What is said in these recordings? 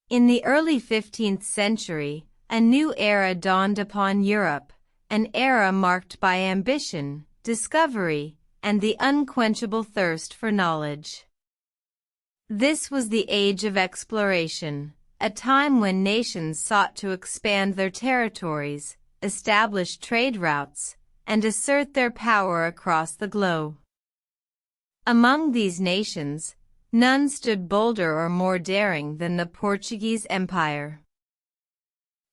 In the early 15th century, a new era dawned upon Europe, an era marked by ambition, discovery, and the unquenchable thirst for knowledge. This was the age of exploration, a time when nations sought to expand their territories, establish trade routes, and assert their power across the globe. Among these nations, none stood bolder or more daring than the Portuguese Empire.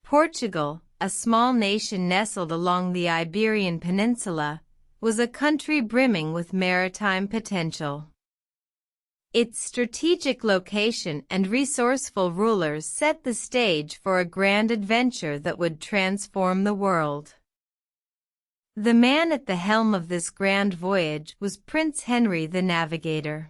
Portugal, a small nation nestled along the Iberian Peninsula, was a country brimming with maritime potential. Its strategic location and resourceful rulers set the stage for a grand adventure that would transform the world. The man at the helm of this grand voyage was Prince Henry the Navigator.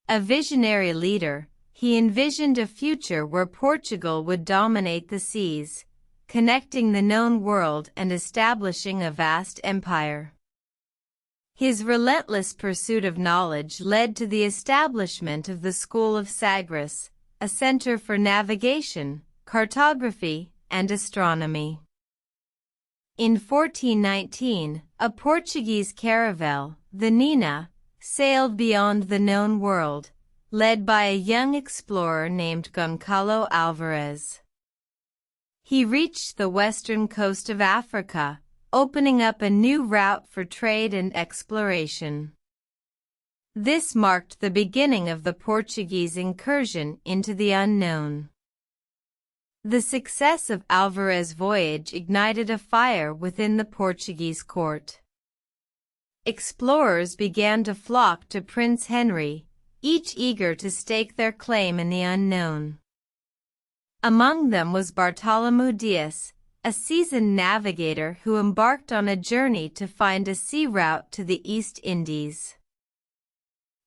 A visionary leader, he envisioned a future where Portugal would dominate the seas, connecting the known world and establishing a vast empire. His relentless pursuit of knowledge led to the establishment of the School of Sagres, a center for navigation, cartography, and astronomy. In 1419, a Portuguese caravel, the Nina, sailed beyond the known world, led by a young explorer named Gonçalo Alvarez. He reached the western coast of Africa, opening up a new route for trade and exploration. This marked the beginning of the Portuguese incursion into the unknown. The success of Alvarez's voyage ignited a fire within the Portuguese court. Explorers began to flock to Prince Henry, each eager to stake their claim in the unknown. Among them was Bartolomeu Dias, a seasoned navigator who embarked on a journey to find a sea route to the East Indies.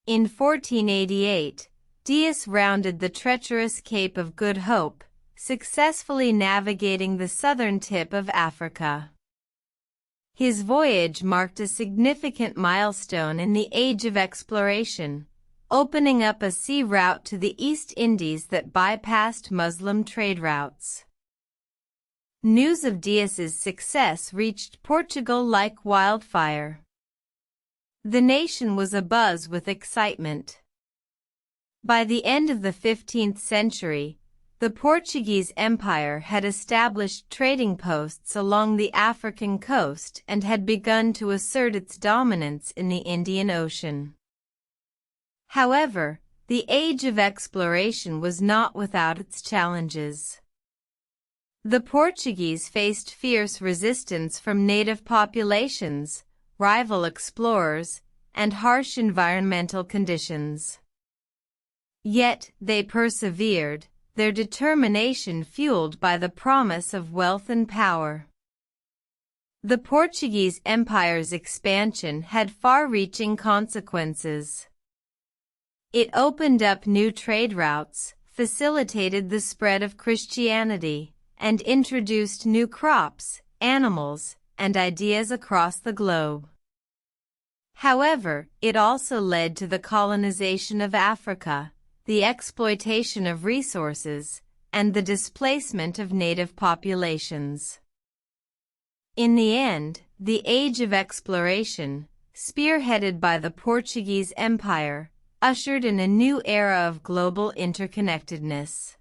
In 1488, Dias rounded the treacherous Cape of Good Hope, successfully navigating the southern tip of Africa. His voyage marked a significant milestone in the age of exploration, opening up a sea route to the East Indies that bypassed Muslim trade routes. News of Dias's success reached Portugal like wildfire. The nation was abuzz with excitement. By the end of the 15th century, the Portuguese Empire had established trading posts along the African coast and had begun to assert its dominance in the Indian Ocean. However, the age of exploration was not without its challenges. The Portuguese faced fierce resistance from native populations, rival explorers, and harsh environmental conditions. Yet they persevered, their determination fueled by the promise of wealth and power. The Portuguese Empire's expansion had far-reaching consequences. It opened up new trade routes, facilitated the spread of Christianity, and introduced new crops, animals, and ideas across the globe. However, it also led to the colonization of Africa, the exploitation of resources, and the displacement of native populations. In the end, the age of exploration, spearheaded by the Portuguese Empire, ushered in a new era of global interconnectedness.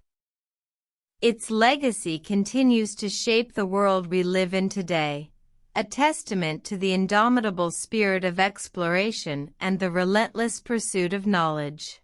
Its legacy continues to shape the world we live in today, a testament to the indomitable spirit of exploration and the relentless pursuit of knowledge.